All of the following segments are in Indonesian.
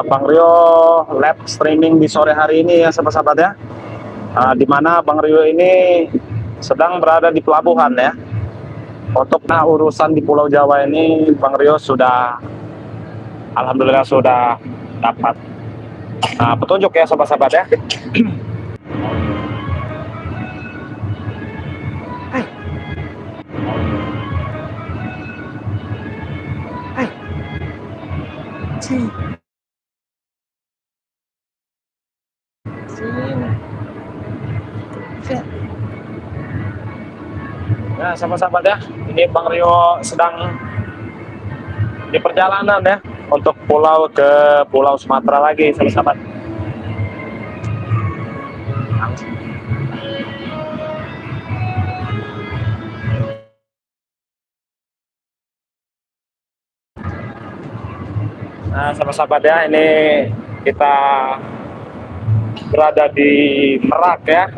Bang Rio live streaming di sore hari ini ya sahabat-sahabat ya. Di mana Bang Rio ini sedang berada di pelabuhan ya. Untuk urusan di Pulau Jawa ini Bang Rio sudah alhamdulillah sudah dapat petunjuk ya sahabat-sahabat ya. Hai. Hai. Sini. Nah, sahabat-sahabat ya, ini Bang Rio sedang di perjalanan ya untuk ke Pulau Sumatera lagi, sahabat-sahabat. Nah, sahabat-sahabat ya, ini kita berada di Merak ya.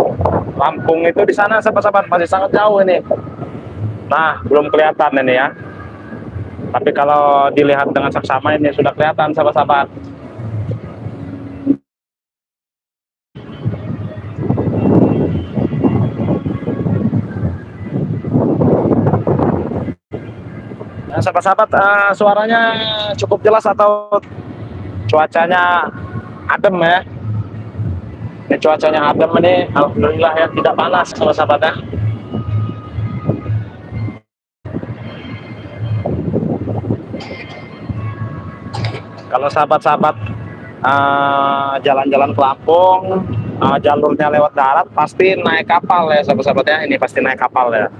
Lampung itu di sana sahabat-sahabat masih sangat jauh ini. Nah, belum kelihatan ini ya. Tapi kalau dilihat dengan saksama ini sudah kelihatan sahabat-sahabat. Nah, sahabat-sahabat, suaranya cukup jelas atau cuacanya adem ya? Ini cuacanya adem ini, alhamdulillah ya, tidak panas sahabat-sahabat ya. Kalau sahabat-sahabat jalan-jalan ke Lampung, jalurnya lewat darat, pasti naik kapal ya sahabat-sahabat ya. Ini pasti naik kapal ya.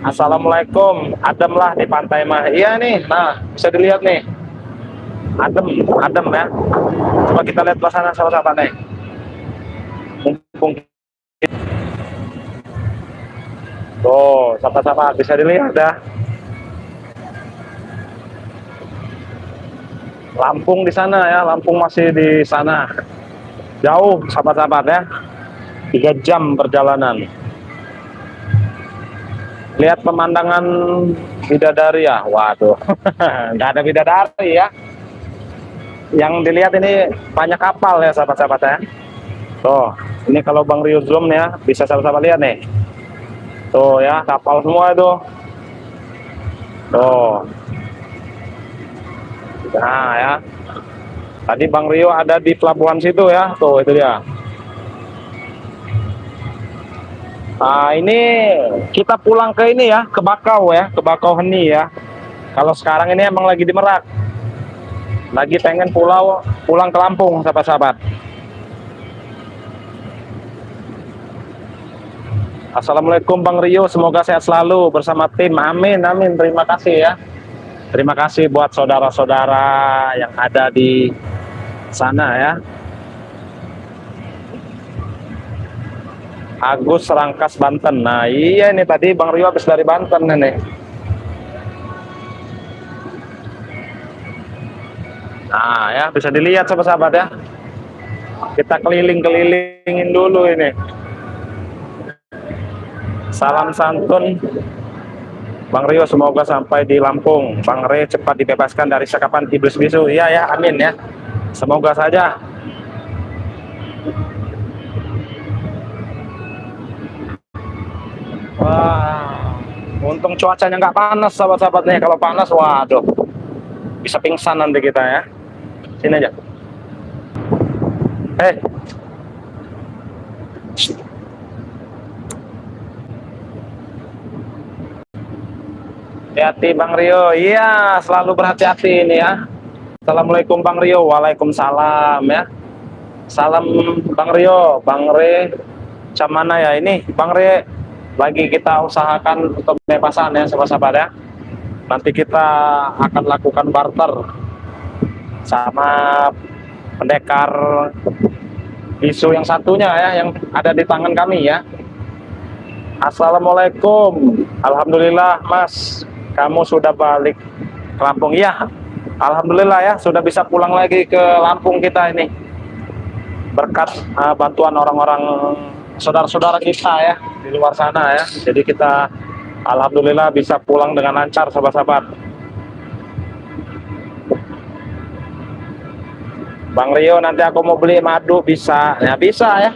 Assalamualaikum, adem lah di pantai mah. Iya nih, nah bisa dilihat nih, adem ya. Coba kita lihat ke sana sahabat-sahabat nih. Mumpung tuh sahabat-sahabat bisa dilihat ya. Lampung di sana ya, Lampung masih di sana. Jauh sahabat-sahabat ya. 3 jam perjalanan. Lihat pemandangan bidadari ya. Waduh. Nggak ada bidadari ya. Yang dilihat ini banyak kapal ya sahabat-sahabat ya. Tuh, ini kalau Bang Rio zoom ya, bisa sahabat-sahabat lihat nih. Tuh ya, kapal semua itu. Tuh. Nah ya, tadi Bang Rio ada di pelabuhan situ ya, tuh itu dia. Nah ini kita pulang ke ini ya, ke Bakau ya, ke Bakauheni ya. Kalau sekarang ini emang lagi di Merak, lagi pengen pulang ke Lampung sahabat-sahabat. Assalamualaikum Bang Rio, semoga sehat selalu bersama tim. Amin, amin, terima kasih ya. Terima kasih buat saudara-saudara yang ada di sana ya. Agus Rangkas Banten. Nah iya ini tadi Bang Rio habis dari Banten nih. Nah ya bisa dilihat sahabat-sahabat ya. Kita keliling-kelilingin dulu ini. Salam santun Bang Rio, semoga sampai di Lampung. Bang Rio cepat dibebaskan dari sekapan iblis bisu. Iya ya, amin ya. Semoga saja. Wah, untung cuacanya nggak panas sahabat-sahabat nih. Kalau panas, waduh, bisa pingsan nanti kita ya. Sini aja. Hati-hati Bang Rio. Iya, selalu berhati-hati ini ya. Assalamualaikum Bang Rio. Waalaikumsalam ya. Salam Bang Rio. Bang Re mana ya ini? Bang Re lagi kita usahakan untuk bebasan ya sahabat-sahabat ya. Nanti kita akan lakukan barter sama pendekar bisu yang satunya ya, yang ada di tangan kami ya. Assalamualaikum. Alhamdulillah Mas, kamu sudah balik ke Lampung. Iya, alhamdulillah ya, sudah bisa pulang lagi ke Lampung kita ini. Berkat bantuan orang-orang saudara-saudara kita ya di luar sana ya. Jadi kita alhamdulillah bisa pulang dengan lancar sahabat-sahabat. Bang Rio, nanti aku mau beli madu bisa? Ya bisa ya.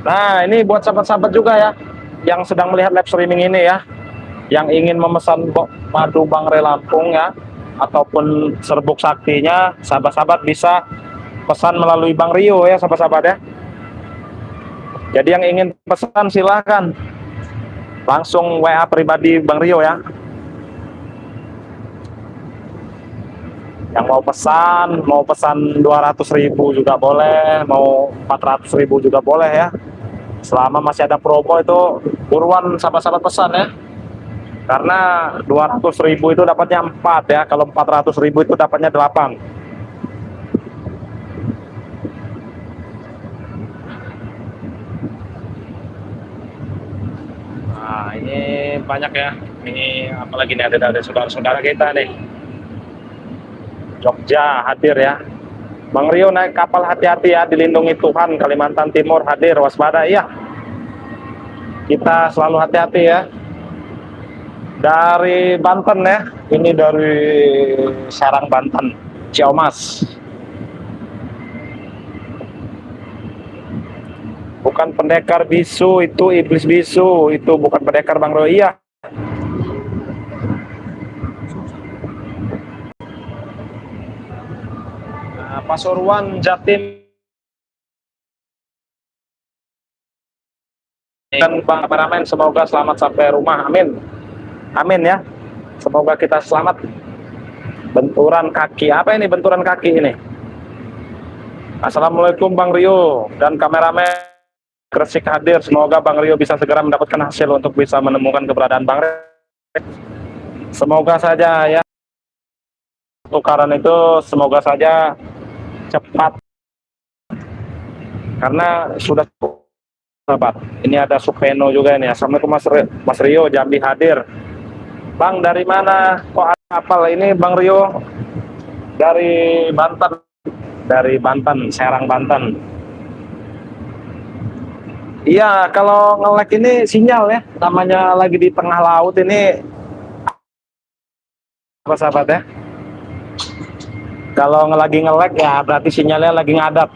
Nah ini buat sahabat-sahabat juga ya, yang sedang melihat live streaming ini ya, yang ingin memesan madu Bang Rio Lampung ya, ataupun serbuk saktinya, sahabat-sahabat bisa pesan melalui Bang Rio ya sahabat-sahabat ya. Jadi yang ingin pesan silahkan langsung WA pribadi Bang Rio ya. Yang mau pesan 200.000 juga boleh, mau 400.000 juga boleh ya. Selama masih ada promo itu buruan sahabat-sahabat pesan ya. Karena 200.000 itu dapatnya 4 ya, kalau 400.000 itu dapatnya 8. Nah ini banyak ya, ini apalagi nih ada saudara-saudara kita nih, Jogja hadir ya. Bang Rio naik kapal hati-hati ya, dilindungi Tuhan, Kalimantan Timur hadir, waspada. Iya, kita selalu hati-hati ya. Dari Banten ya, ini dari Serang Banten, Ciamas. Bukan pendekar bisu, itu iblis bisu, itu bukan pendekar Bang Rio. Iya. Nah, Pasuruan, Jatim, dan Bang Kameramen, semoga selamat sampai rumah, amin. Amin ya, semoga kita selamat. Benturan kaki, apa ini benturan kaki ini? Assalamualaikum Bang Rio dan kameramen Gresik hadir, semoga Bang Rio bisa segera mendapatkan hasil untuk bisa menemukan keberadaan Bang Rio. Semoga saja ya, tukaran itu semoga saja cepat, karena sudah sahabat. Ini ada Supeno juga ini. Assalamualaikum Mas Rio, Jambi hadir. Bang dari mana? Kok ada kapal ini Bang Rio? Dari Banten. Dari Banten, Serang Banten. Iya, kalau nge-lag ini sinyal ya. Namanya lagi di tengah laut ini, apa sahabat ya? Kalau lagi nge-lag ya berarti sinyalnya lagi ngadat.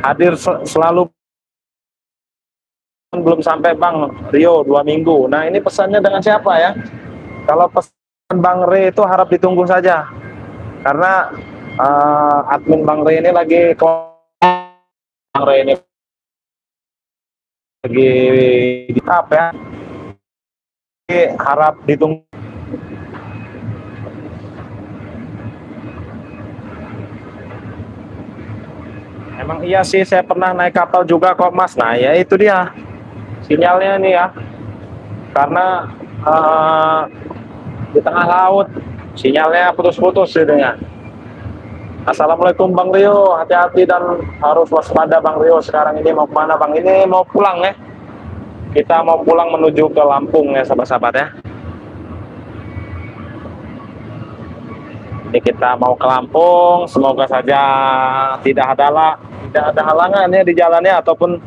Hadir selalu, belum sampai Bang Rio 2 minggu. Nah ini pesannya dengan siapa ya? Kalau pesan Bang Rio itu harap ditunggu saja, karena admin Bang Rio ini lagi Bang Rio ini lagi di tap ya. Jadi, harap ditunggu. Emang iya sih, saya pernah naik kapal juga kok Mas. Nah ya itu dia sinyalnya nih ya, karena di tengah laut sinyalnya putus-putus jadinya. Assalamualaikum Bang Rio, hati-hati dan harus waspada Bang Rio. Sekarang ini mau kemana Bang? Ini mau pulang ya, kita mau pulang menuju ke Lampung ya sahabat-sahabat ya. Ini kita mau ke Lampung, semoga saja tidak ada halangan ya di jalannya, ataupun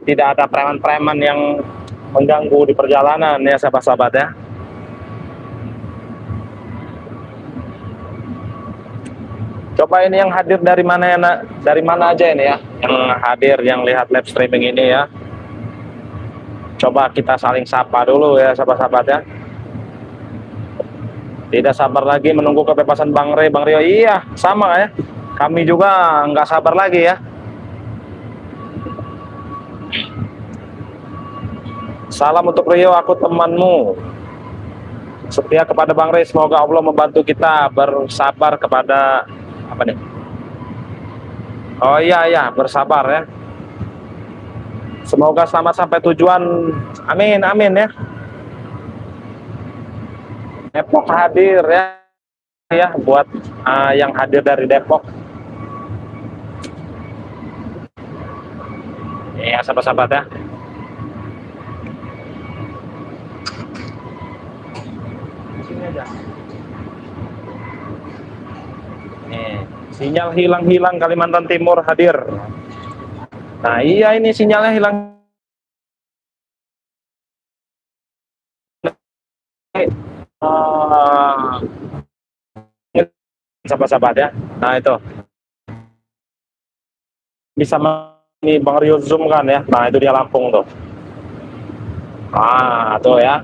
tidak ada preman-preman yang mengganggu di perjalanan ya sahabat-sahabat ya. Coba ini yang hadir dari mana ya, dari mana aja ini ya, yang hadir, yang lihat live streaming ini ya. Coba kita saling sapa dulu ya sahabat-sahabat ya. Tidak sabar lagi menunggu kebebasan Bang Rio. Bang Rio, iya sama ya. Kami juga nggak sabar lagi ya. Salam untuk Rio, aku temanmu. Setia kepada Bang Rio, semoga Allah membantu kita bersabar kepada apa nih? Oh iya ya, bersabar ya. Semoga selamat sampai tujuan. Amin amin ya. Depok hadir ya buat yang hadir dari Depok. Ya sahabat-sahabat ya. Sini aja. Nih, sinyal hilang-hilang Kalimantan Timur hadir. Nah iya ini sinyalnya hilang. sahabat-sahabat ya. Nah itu bisa ini Bang Rio zoom kan ya. Nah itu dia Lampung tuh. Ah tuh ya.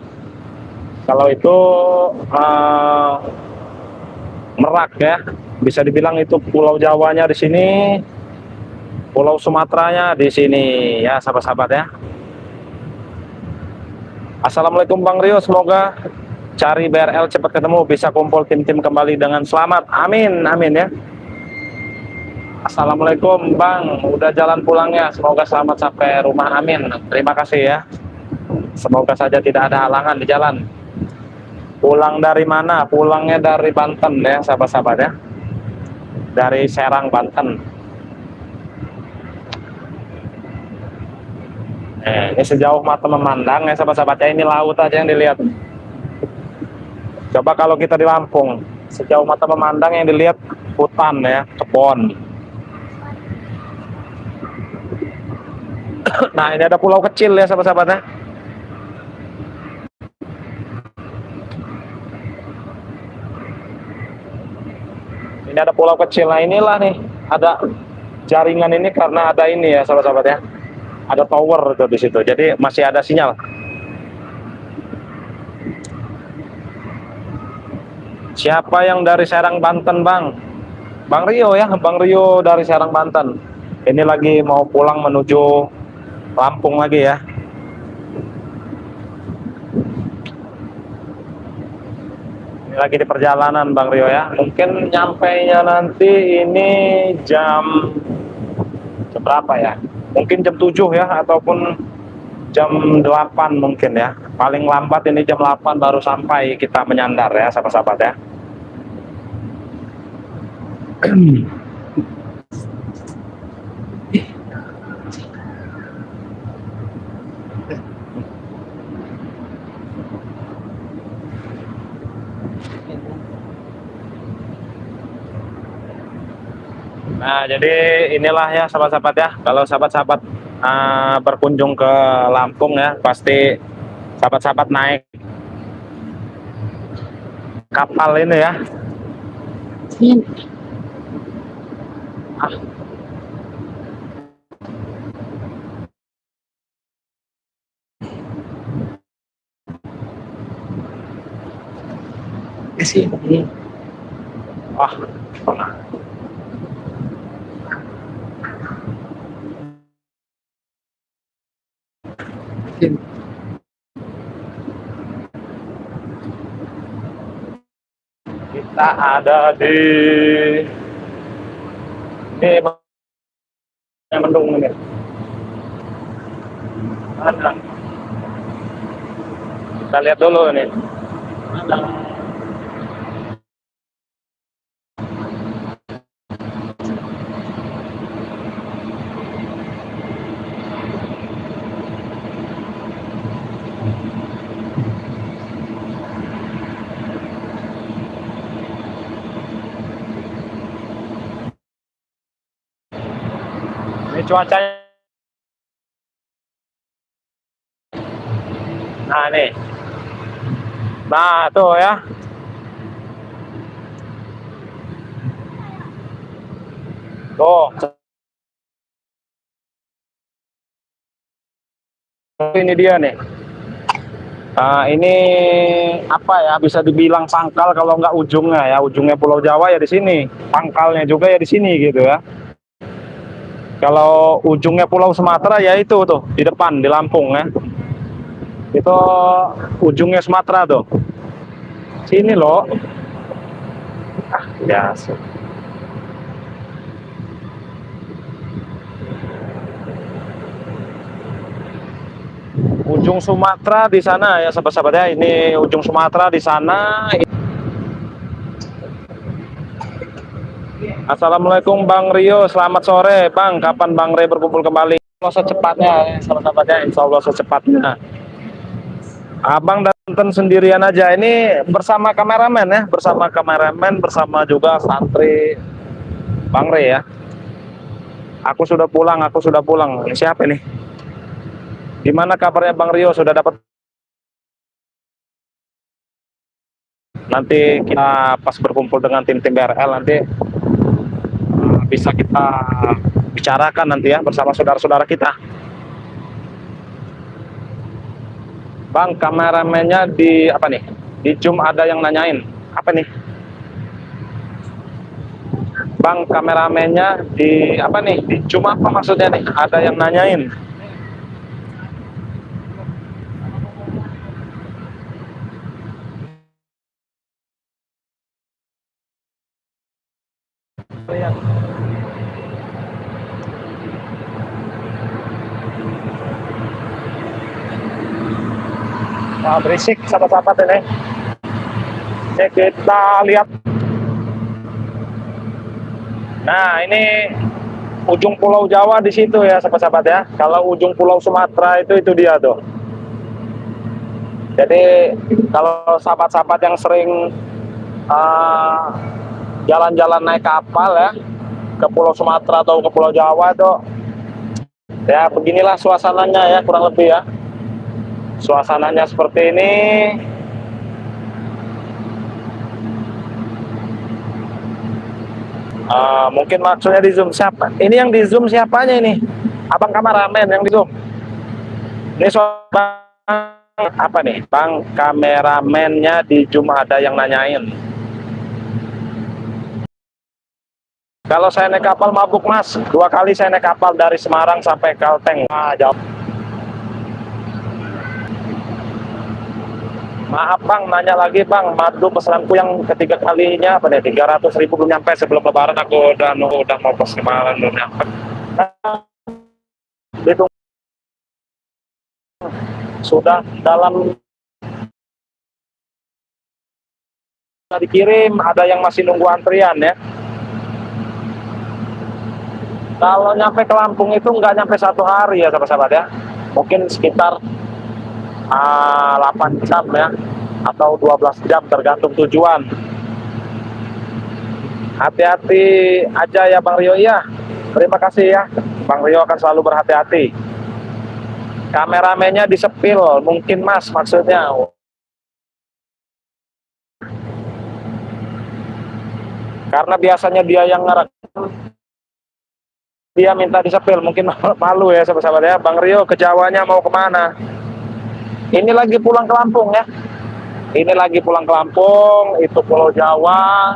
Kalau itu Merak ya, bisa dibilang itu Pulau Jawanya di sini, Pulau Sumateranya di sini ya sahabat-sahabat ya. Assalamualaikum Bang Rio, semoga cari BRL cepat ketemu, bisa kumpul tim-tim kembali dengan selamat. Amin, amin ya. Assalamualaikum Bang, udah jalan pulangnya, semoga selamat sampai rumah. Amin. Terima kasih ya. Semoga saja tidak ada halangan di jalan. Pulang dari mana? Pulangnya dari Banten ya sahabat-sahabat ya. Dari Serang, Banten. Ini sejauh mata memandang ya sahabat-sahabatnya, ini laut aja yang dilihat. Coba kalau kita di Lampung, sejauh mata memandang yang dilihat hutan ya, kebun. Nah ini ada pulau kecil ya sahabat-sahabatnya. Ini ada pulau kecil. Nah inilah nih, ada jaringan ini karena ada ini ya sahabat-sahabat ya. Ada tower tuh di situ, jadi masih ada sinyal. Siapa yang dari Serang Banten Bang? Bang Rio ya, Bang Rio dari Serang Banten. Ini lagi mau pulang menuju Lampung lagi ya. Ini lagi di perjalanan Bang Rio ya. Mungkin nyampainya nanti ini jam berapa ya? Mungkin jam 7 ya, ataupun jam 8 mungkin ya. Paling lambat ini jam 8 baru sampai kita menyandar ya sahabat-sahabat ya. Nah, jadi inilah ya sahabat-sahabat ya. Kalau sahabat-sahabat berkunjung ke Lampung ya, pasti sahabat-sahabat naik kapal ini ya. Ah. Di sini. Wah. Kita ada di Mendung ini. Ada. Kita lihat dulu ini. Ada. Ini cuacanya. Nah nih. Nah tuh ya. Tuh. Ini dia nih. Nah, ini apa ya, bisa dibilang pangkal kalau nggak ujungnya ya. Ujungnya Pulau Jawa ya di sini. Pangkalnya juga ya di sini gitu ya. Kalau ujungnya Pulau Sumatera ya itu tuh di depan di Lampung ya. Itu ujungnya Sumatera tuh. Sini loh. Ah, biasa. Ujung Sumatera di sana ya sahabat-sahabat ya. Ini ujung Sumatera di sana. Assalamualaikum Bang Rio, selamat sore Bang. Kapan Bang Rio berkumpul kembali? Insya Allah secepatnya ya sahabat-sahabatnya. Insya Allah secepatnya. Abang dan sendirian aja. Ini bersama kameramen ya, bersama kameramen, bersama juga santri Bang Rio ya. Aku sudah pulang, aku sudah pulang. Ini siapa nih? Gimana kabarnya Bang Rio? Sudah dapat? Nanti kita pas berkumpul dengan tim-tim BRL nanti bisa kita bicarakan nanti ya bersama saudara-saudara kita. Bang, kameramennya di apa nih? Di Zoom ada yang nanyain. Apa nih? Bang, kameramennya di apa nih? Di Zoom apa maksudnya nih? Ada yang nanyain. Nah, berisik sahabat-sahabat ini. Ini kita lihat. Nah, ini ujung Pulau Jawa di situ ya sahabat-sahabat ya. Kalau ujung Pulau Sumatera itu dia tuh. Jadi kalau sahabat-sahabat yang sering jalan-jalan naik kapal ya ke Pulau Sumatera atau ke Pulau Jawa tuh, ya beginilah suasananya ya kurang lebih ya. Suasananya seperti ini. Mungkin maksudnya di zoom siapa? Ini yang di zoom siapanya ini? Abang kameramen yang di zoom. Ini soal apa nih? Bang kameramennya di zoom ada yang nanyain. Kalau saya naik kapal mabuk mas, 2 kali saya naik kapal dari Semarang sampai Kalteng. Nah, jauh. Maaf bang, nanya lagi bang, madu pesananku yang ketiga kalinya apa nih, 300.000 belum nyampe. Sebelum lebaran aku udah mau pos kemarin belum nyampe. Itu sudah dalam dikirim, ada yang masih nunggu antrian ya. Kalau nyampe ke Lampung itu nggak nyampe 1 hari ya sahabat-sahabat ya, mungkin sekitar 8 jam ya, atau 12 jam tergantung tujuan. Hati-hati aja ya Bang Rio ya. Terima kasih ya, Bang Rio akan selalu berhati-hati. Kameramennya disepil mungkin mas maksudnya. Karena biasanya dia yang ngerekam, dia minta disepil, mungkin malu ya sahabat-sahabat ya. Bang Rio ke Jawanya mau kemana? Ini lagi pulang ke Lampung ya. Ini lagi pulang ke Lampung, itu Pulau Jawa,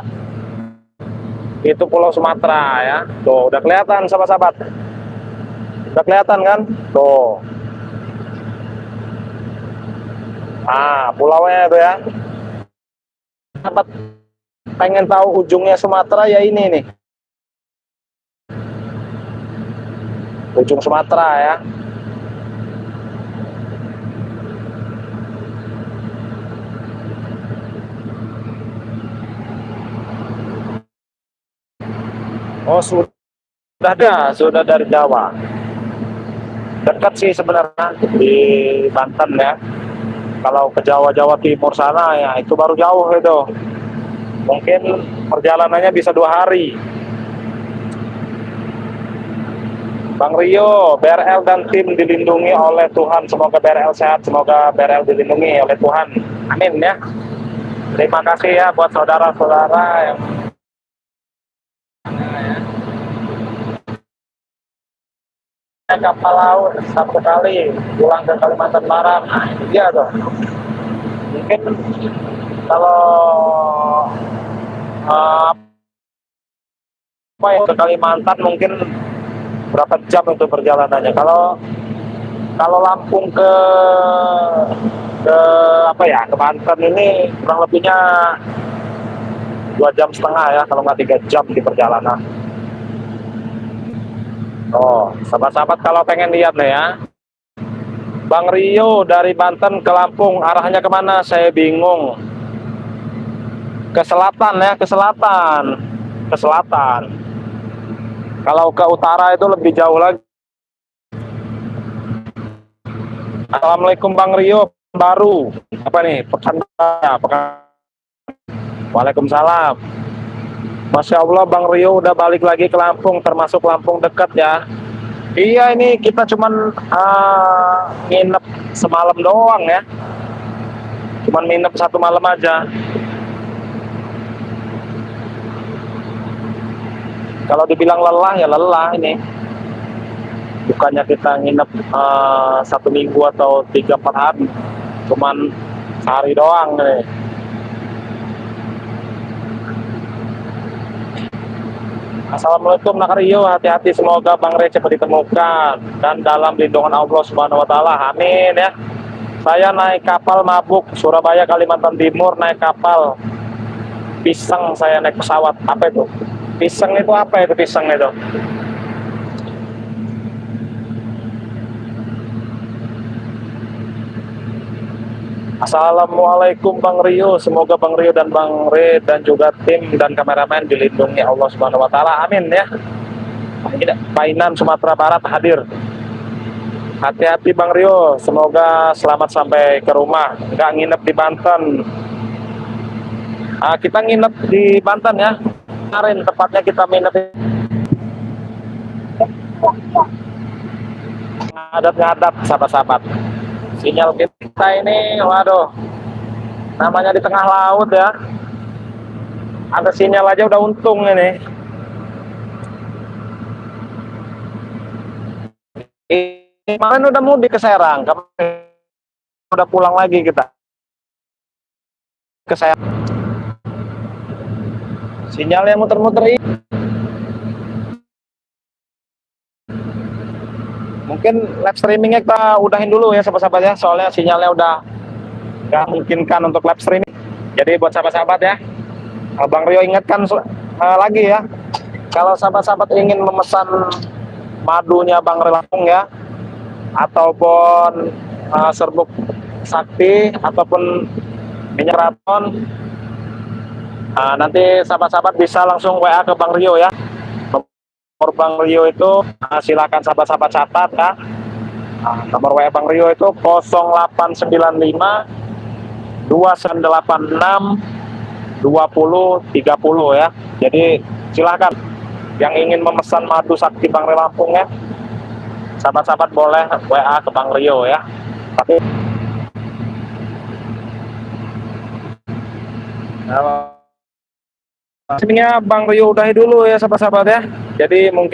itu Pulau Sumatera ya. Tuh, udah kelihatan sahabat-sahabat. Udah kelihatan kan? Tuh. Pulaunya itu ya. Sahabat pengen tahu ujungnya Sumatera ya ini nih. Ujung Sumatera ya. Oh sudah dari Jawa. Dekat sih sebenarnya di Banten ya. Kalau ke Jawa Timur sana ya itu baru jauh itu. Mungkin perjalanannya bisa 2 hari. Bang Rio, BRL dan tim dilindungi oleh Tuhan. Semoga BRL sehat, semoga BRL dilindungi oleh Tuhan. Amin ya. Terima kasih ya buat saudara-saudara yang kapal laut 1 kali pulang ke Kalimantan Barat. Nah ini dia tuh. Mungkin kalau ke Kalimantan mungkin berapa jam untuk perjalanannya. Kalau Lampung ke apa ya, ke Banten ini kurang lebihnya 2,5 jam ya, kalau nggak 3 jam di perjalanan. Oh, sahabat-sahabat kalau pengen lihat nih ya, Bang Rio dari Banten ke Lampung arahnya kemana? Saya bingung. Ke selatan ya, ke selatan. Kalau ke utara itu lebih jauh lagi. Assalamualaikum Bang Rio, baru apa nih pekannya? Waalaikumsalam. Masya Allah Bang Rio udah balik lagi ke Lampung, termasuk Lampung dekat ya. Iya ini kita cuman nginep semalam doang ya. Cuman nginep 1 malam aja. Kalau dibilang lelah ya lelah ini. Bukannya kita nginep 1 minggu atau 3-4 hari, cuman sehari doang nih. Assalamualaikum Nak Rio, hati-hati, semoga Bang Re cepat ditemukan dan dalam lindungan Allah Subhanahu wa taala. Amin ya. Saya naik kapal mabuk Surabaya Kalimantan Timur, naik kapal Pisang, saya naik pesawat. Apa itu? Pisang itu apa itu pisang itu? Assalamualaikum Bang Rio, semoga Bang Rio dan Bang Re dan juga tim dan kameramen dilindungi Allah Subhanahu wa taala. Amin ya. Painan Sumatera Barat hadir. Hati-hati Bang Rio, semoga selamat sampai ke rumah. Nggak nginep di Banten. Kita nginep di Banten ya. Kemarin tepatnya kita nginep ngadat-ngadat sahabat-sahabat. Sinyal kita ini, waduh, namanya di tengah laut ya. Ada sinyal aja udah untung ini. Kemarin udah mudik ke Serang, udah pulang lagi kita ke Serang. Sinyal yang muter-muter ini. Mungkin live streamingnya kita udahin dulu ya sahabat-sahabat ya, soalnya sinyalnya udah nggak memungkinkan untuk live streaming. Jadi buat sahabat-sahabat ya, Bang Rio ingatkan lagi ya, kalau sahabat-sahabat ingin memesan madunya Bang Re Lampung ya, ataupun serbuk sakti ataupun minyak raton, nanti sahabat-sahabat bisa langsung WA ke Bang Rio ya. Nomor Bang Rio itu silakan sahabat-sahabat catat ya. Nomor WA Bang Rio itu 0895 2986 2030 ya. Jadi silakan yang ingin memesan madu sakti Bang Re Lampung ya, sahabat-sahabat boleh WA ke Bang Rio ya. Tapi streamingnya Bang Rio udahi dulu ya sahabat-sahabat ya. Jadi mungkin